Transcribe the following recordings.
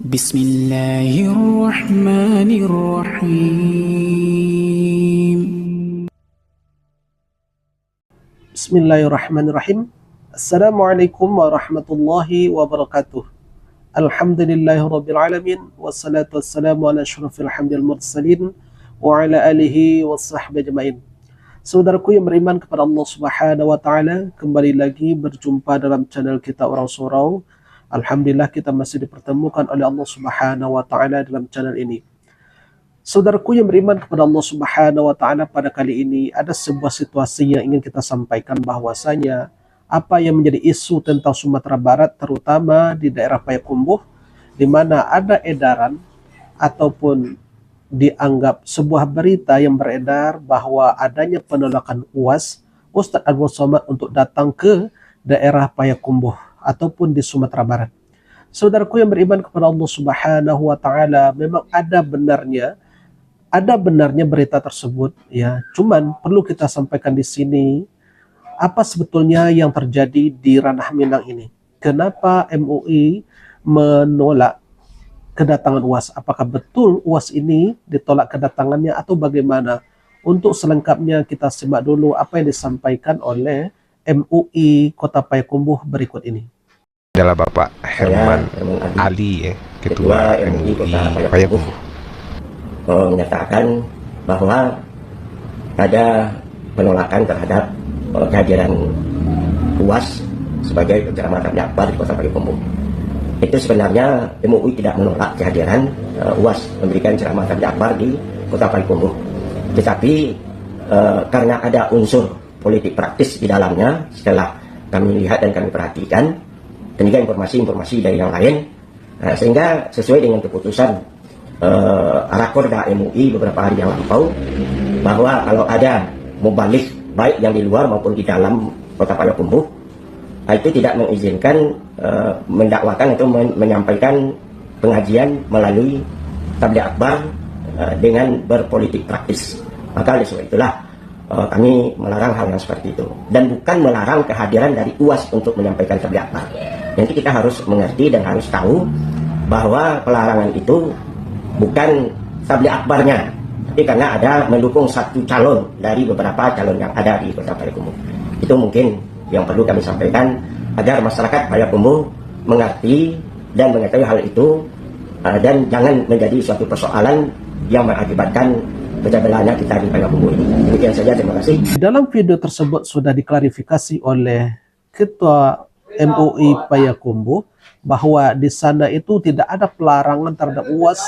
Bismillahirrahmanirrahim. Bismillahirrahmanirrahim. Assalamualaikum warahmatullahi wabarakatuh. Alhamdulillahirrabbilalamin. Wassalatu wassalamu ala asyrafil hamdil mursalin wa ala alihi wa sahbihi ajma'in. Saudaraku yang beriman kepada Allah Subhanahu wa taala, kembali lagi berjumpa dalam channel kita Orang Surau. Alhamdulillah kita masih dipertemukan oleh Allah Subhanahu wa taala dalam channel ini. Saudaraku yang beriman kepada Allah Subhanahu wa taala, pada kali ini ada sebuah situasi yang ingin kita sampaikan, bahwasanya apa yang menjadi isu tentang Sumatera Barat, terutama di daerah Payakumbuh, di mana ada edaran ataupun dianggap sebuah berita yang beredar bahwa adanya penolakan UAS Ustadz Abdul Somad untuk datang ke daerah Payakumbuh ataupun di Sumatera Barat. Saudaraku yang beriman kepada Allah Subhanahu wa taala, memang ada benarnya berita tersebut, ya. Cuman perlu kita sampaikan di sini apa sebetulnya yang terjadi di ranah Minang ini. Kenapa MUI menolak kedatangan UAS? Apakah betul UAS ini ditolak kedatangannya atau bagaimana? Untuk selengkapnya kita simak dulu apa yang disampaikan oleh MUI Kota Payakumbuh berikut ini. Adalah Bapak Herman Ali, Ketua MUI Payakumbuh, menyatakan bahwa ada penolakan terhadap kehadiran UAS sebagai penceramah tabligh akbar di Kota Payakumbuh. Itu sebenarnya MUI tidak menolak kehadiran UAS memberikan ceramah tabligh akbar di Kota Payakumbuh, tetapi karena ada unsur politik praktis di dalamnya, setelah kami lihat dan kami perhatikan, dan juga informasi-informasi dari yang lain, sehingga sesuai dengan keputusan Rakorda MUI beberapa hari yang lampau, bahwa kalau ada mubalik baik yang di luar maupun di dalam Kota Payakumbuh, itu tidak mengizinkan mendakwakan atau menyampaikan pengajian melalui tabligh akbar dengan berpolitik praktis. Maka oleh sebab itulah kami melarang hal yang seperti itu, dan bukan melarang kehadiran dari UAS untuk menyampaikan tabligh akbar. Nanti kita harus mengerti dan harus tahu bahwa pelarangan itu bukan tabligh akbarnya, tapi karena ada mendukung satu calon dari beberapa calon yang ada di Kota Payakumbuh. Itu mungkin yang perlu kami sampaikan agar masyarakat Payakumbuh mengerti dan mengetahui hal itu, dan jangan menjadi suatu persoalan yang mengakibatkan pecah belahnya kita di Payakumbuh ini. Demikian saja, terima kasih. Dalam video tersebut sudah diklarifikasi oleh Ketua MUI Payakumbuh bahwa di sana itu tidak ada pelarangan terhadap UAS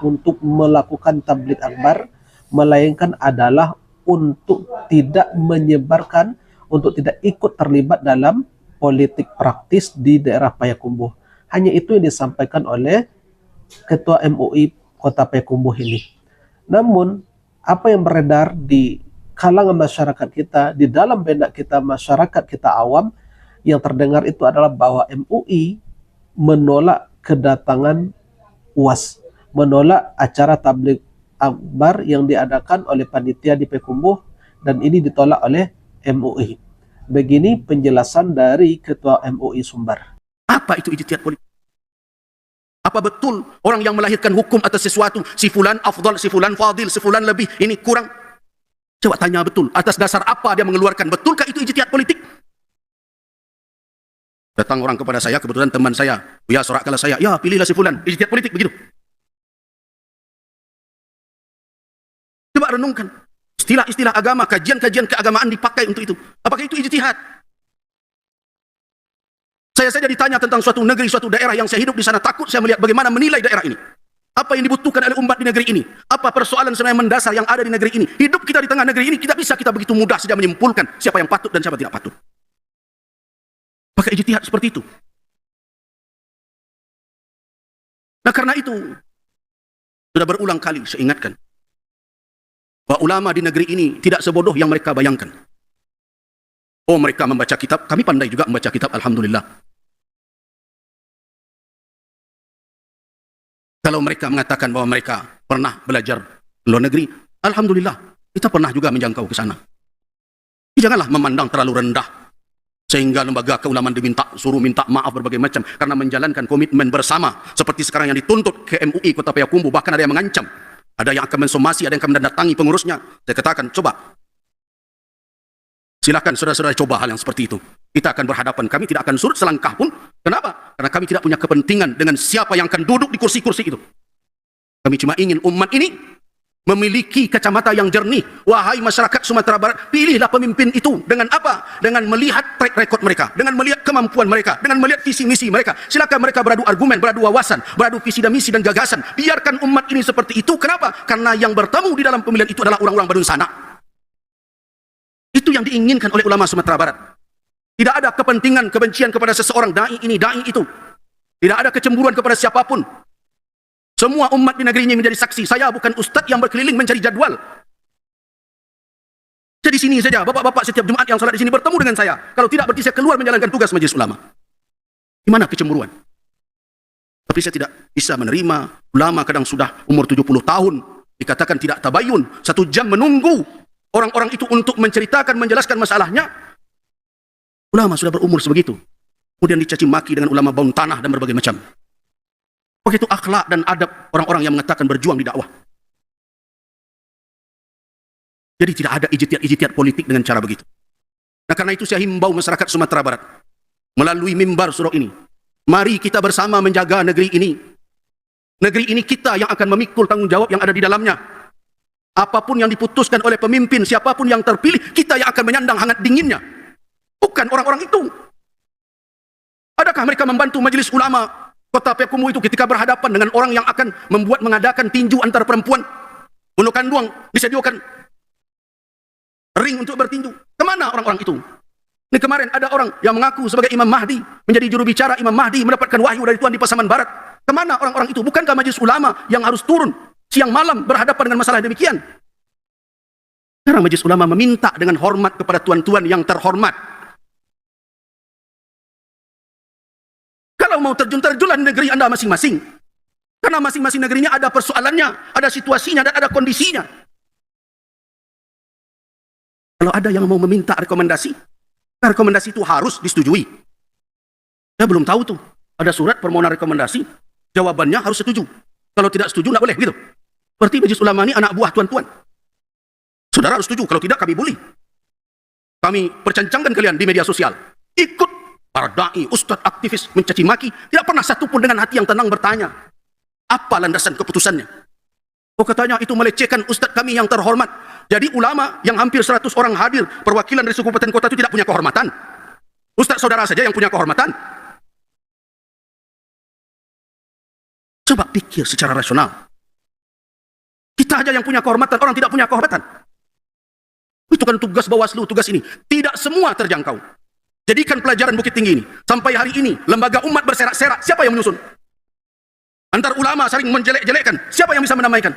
untuk melakukan tabligh akbar, melainkan adalah untuk tidak menyebarkan, untuk tidak ikut terlibat dalam politik praktis di daerah Payakumbuh. Hanya itu yang disampaikan oleh Ketua MUI Kota Payakumbuh ini. Namun apa yang beredar di kalangan masyarakat kita, di dalam benak kita, masyarakat kita awam, yang terdengar itu adalah bahwa MUI menolak kedatangan UAS, menolak acara tabligh akbar yang diadakan oleh panitia di Payakumbuh, dan ini ditolak oleh MUI. Begini penjelasan dari Ketua MUI Sumbar. Apa itu ijtihad politik? Apa betul orang yang melahirkan hukum atas sesuatu, si fulan afdal, si fulan fadil, si fulan lebih, ini kurang? Coba tanya betul, atas dasar apa dia mengeluarkan? Betulkah itu ijtihad politik? Datang orang kepada saya, kebetulan teman saya, ya soraklah saya, ya pilihlah si fulan, ijtihad politik begitu. Coba renungkan, istilah-istilah agama, kajian-kajian keagamaan dipakai untuk itu. Apakah itu ijtihad? Saya saja ditanya tentang suatu negeri, suatu daerah yang saya hidup di sana, takut saya melihat bagaimana menilai daerah ini. Apa yang dibutuhkan oleh umat di negeri ini? Apa persoalan sebenarnya mendasar yang ada di negeri ini? Hidup kita di tengah negeri ini, kita begitu mudah saja menyimpulkan siapa yang patut dan siapa tidak patut. Pakai ijtihad seperti itu. Nah karena itu, sudah berulang kali saya ingatkan, bahwa ulama di negeri ini tidak sebodoh yang mereka bayangkan. Oh mereka membaca kitab, kami pandai juga membaca kitab, alhamdulillah. Kalau mereka mengatakan bahwa mereka pernah belajar luar negeri, alhamdulillah, kita pernah juga menjangkau ke sana. Janganlah memandang terlalu rendah Sehingga lembaga keulamaan suruh minta maaf berbagai macam karena menjalankan komitmen bersama seperti sekarang yang dituntut ke MUI Kota Payakumbuh. Bahkan ada yang mengancam, ada yang akan mensomasi, ada yang akan mendatangi pengurusnya. Saya katakan, coba silakan saudara-saudara coba hal yang seperti itu. Kita akan berhadapan, kami tidak akan surut selangkah pun. Kenapa? Karena kami tidak punya kepentingan dengan siapa yang akan duduk di kursi-kursi itu. Kami cuma ingin umat ini memiliki kacamata yang jernih. Wahai masyarakat Sumatera Barat, pilihlah pemimpin itu. Dengan apa? Dengan melihat track record mereka, dengan melihat kemampuan mereka, dengan melihat visi misi mereka. Silakan mereka beradu argumen, beradu wawasan, beradu visi dan misi dan gagasan. Biarkan umat ini seperti itu. Kenapa? Karena yang bertemu di dalam pemilihan itu adalah orang-orang Badun Sanak. Itu yang diinginkan oleh ulama Sumatera Barat. Tidak ada kepentingan kebencian kepada seseorang, dai ini, dai itu. Tidak ada kecemburuan kepada siapapun. Semua umat di negeri ini menjadi saksi. Saya bukan ustadz yang berkeliling mencari jadwal. Saya di sini saja. Bapak-bapak setiap Jumat yang salat di sini bertemu dengan saya. Kalau tidak, berarti saya keluar menjalankan tugas majelis ulama. Di mana kecemburuan? Tapi saya tidak bisa menerima ulama kadang sudah umur 70 tahun dikatakan tidak tabayun. 1 jam menunggu orang-orang itu untuk menceritakan, menjelaskan masalahnya. Ulama sudah berumur sebegitu. Kemudian dicaci maki dengan ulama baun tanah dan berbagai macam. Begitu akhlak dan adab orang-orang yang mengatakan berjuang di dakwah. Jadi tidak ada ijtihad politik dengan cara begitu. Nah, karena itu saya himbau masyarakat Sumatera Barat melalui mimbar surau ini. Mari kita bersama menjaga negeri ini. Negeri ini kita yang akan memikul tanggung jawab yang ada di dalamnya. Apapun yang diputuskan oleh pemimpin, siapapun yang terpilih, kita yang akan menyandang hangat dinginnya. Bukan orang-orang itu. Adakah mereka membantu majelis ulama Kota Payakumbuh itu ketika berhadapan dengan orang yang akan mengadakan tinju antar perempuan? Bunuh kanduang disediakan ring untuk bertinju. Kemana orang-orang itu? Ini kemarin ada orang yang mengaku sebagai Imam Mahdi, menjadi juru bicara Imam Mahdi, mendapatkan wahyu dari Tuhan di Pasaman Barat. Kemana orang-orang itu? Bukankah majelis ulama yang harus turun siang malam berhadapan dengan masalah demikian? Sekarang majelis ulama meminta dengan hormat kepada tuan-tuan yang terhormat. Kalau mau terjun-terjunlah di negeri Anda masing-masing. Karena masing-masing negerinya ada persoalannya, ada situasinya, dan ada kondisinya. Kalau ada yang mau meminta rekomendasi, rekomendasi itu harus disetujui. Saya belum tahu tuh. Ada surat permohonan rekomendasi, jawabannya harus setuju. Kalau tidak setuju, tidak boleh, gitu. Berarti majelis ulama ini anak buah tuan-tuan. Saudara harus setuju, kalau tidak kami bully. Kami percancangkan kalian di media sosial. Ikut para da'i, ustadz, aktivis mencaci maki, tidak pernah satupun dengan hati yang tenang bertanya, apa landasan keputusannya? Oh, katanya itu melecehkan ustadz kami yang terhormat. Jadi ulama yang hampir 100 orang hadir, perwakilan dari suku kabupaten kota itu tidak punya kehormatan. Ustadz saudara saja yang punya kehormatan. Coba pikir secara rasional. Kita aja yang punya kehormatan, orang tidak punya kehormatan. Itu kan tugas Bawaslu, tugas ini. Tidak semua terjangkau. Jadikan pelajaran Bukit Tinggi ini. Sampai hari ini, lembaga umat berserak-serak. Siapa yang menyusun? Antar ulama saling menjelek-jelekkan. Siapa yang bisa menamaikan?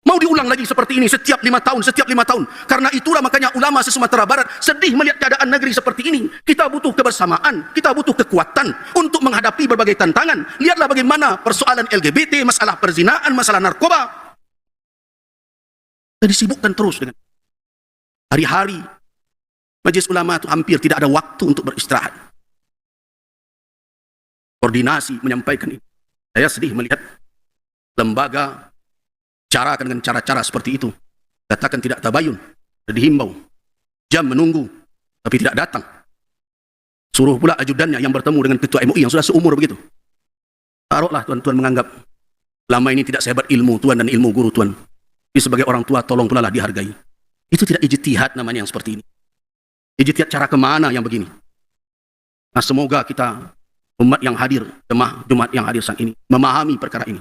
Mau diulang lagi seperti ini setiap 5 tahun, setiap 5 tahun. Karena itulah makanya ulama se-Sumatera Barat sedih melihat keadaan negeri seperti ini. Kita butuh kebersamaan, kita butuh kekuatan untuk menghadapi berbagai tantangan. Lihatlah bagaimana persoalan LGBT, masalah perzinahan, masalah narkoba. Dan disibukkan terus dengan hari-hari. Majelis ulama itu hampir tidak ada waktu untuk beristirahat. Koordinasi menyampaikan ini. Saya sedih melihat lembaga cara dengan cara-cara seperti itu. Katakan tidak tabayun, dihimbau. Jam menunggu, tapi tidak datang. Suruh pula ajudannya yang bertemu dengan ketua MUI yang sudah seumur begitu. Taruhlah tuan-tuan menganggap lama ini tidak sehebat ilmu tuan dan ilmu guru tuan. Tapi sebagai orang tua tolong pula lah dihargai. Itu tidak ijtihad namanya yang seperti ini. Ijtihad cara kemana yang begini? Nah, semoga kita umat yang hadir, jemaah Jumat yang hadir saat ini, memahami perkara ini.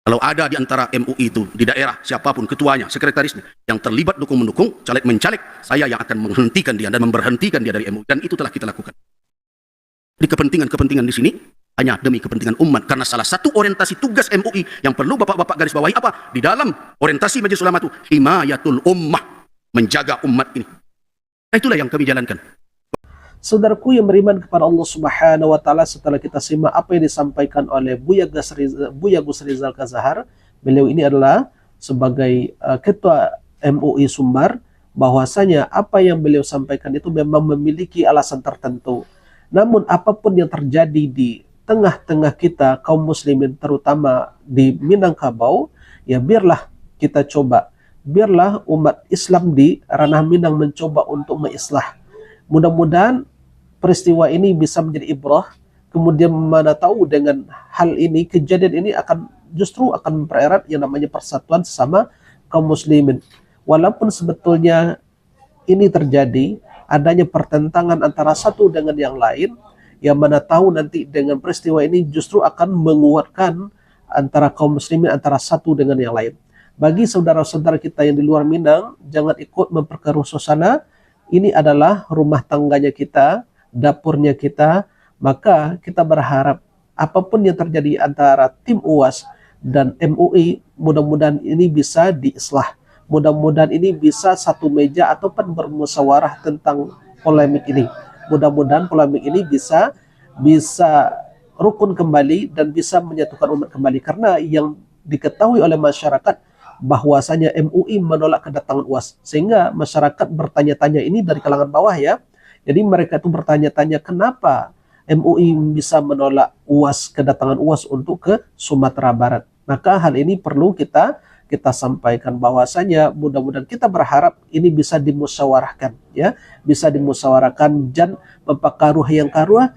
Kalau ada di antara MUI itu, di daerah, siapapun, ketuanya, sekretarisnya, yang terlibat dukung-mendukung, caleg-mencaleg, saya yang akan menghentikan dia dan memberhentikan dia dari MUI. Dan itu telah kita lakukan. Jadi kepentingan-kepentingan di sini, hanya demi kepentingan umat. Karena salah satu orientasi tugas MUI yang perlu bapak-bapak garis bawahi apa? Di dalam orientasi majelis ulama itu, himayatul ummah, menjaga umat ini. Nah, itulah yang kami jalankan. Saudaraku yang beriman kepada Allah Subhanahu wa taala, setelah kita simak apa yang disampaikan oleh Buya Gus Rizal Kazahar, beliau ini adalah sebagai ketua MUI Sumbar, bahwasanya apa yang beliau sampaikan itu memang memiliki alasan tertentu. Namun apapun yang terjadi di tengah-tengah kita kaum muslimin, terutama di Minangkabau, ya biarlah kita coba, biarlah umat Islam di ranah Minang mencoba untuk mengislah. Mudah-mudahan peristiwa ini bisa menjadi ibrah. Kemudian mana tahu dengan hal ini, kejadian ini justru akan mempererat yang namanya persatuan sesama kaum muslimin. Walaupun sebetulnya ini terjadi, adanya pertentangan antara satu dengan yang lain, yang mana tahu nanti dengan peristiwa ini justru akan menguatkan antara kaum muslimin, antara satu dengan yang lain. Bagi saudara-saudara kita yang di luar Minang, jangan ikut memperkeruh suasana. Ini adalah rumah tangganya kita, dapurnya kita, maka kita berharap apapun yang terjadi antara tim UAS dan MUI, mudah-mudahan ini bisa diislah. Mudah-mudahan ini bisa satu meja ataupun bermusyawarah tentang polemik ini. Mudah-mudahan polemik ini bisa rukun kembali dan bisa menyatukan umat kembali. Karena yang diketahui oleh masyarakat bahwasanya MUI menolak kedatangan UAS, sehingga masyarakat bertanya-tanya, ini dari kalangan bawah ya. Jadi mereka itu bertanya-tanya kenapa MUI bisa menolak UAS, kedatangan UAS untuk ke Sumatera Barat. Maka hal ini perlu kita sampaikan bahwasanya mudah-mudahan kita berharap ini bisa dimusyawarahkan ya, bisa dimusyawarahkan, jan mempakaruh yang karuah,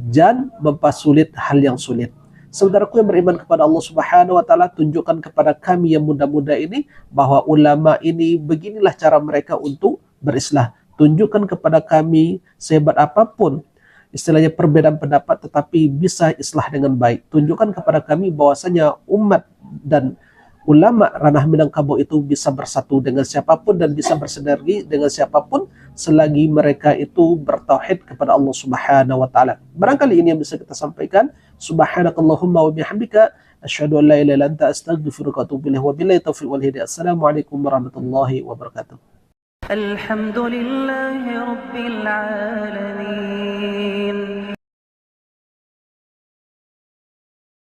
jan mempasulit hal yang sulit. Saudaraku yang beriman kepada Allah Subhanahu wa taala, tunjukkan kepada kami yang muda-muda ini bahwa ulama ini beginilah cara mereka untuk berislah. Tunjukkan kepada kami sehebat apapun istilahnya perbedaan pendapat, tetapi bisa islah dengan baik. Tunjukkan kepada kami bahwasanya umat dan ulama ranah Minangkabau itu bisa bersatu dengan siapapun dan bisa bersinergi dengan siapapun selagi mereka itu bertauhid kepada Allah Subhanahu wa taala. Barangkali ini yang bisa kita sampaikan. Subhanakallahumma wa bihamdika asyhadu an la ilaha illa anta astaghfiruka wa atubu ilaik. Wa billahi taufiq wal hidayah. Assalamualaikum warahmatullahi wabarakatuh. الحمد لله رب العالمين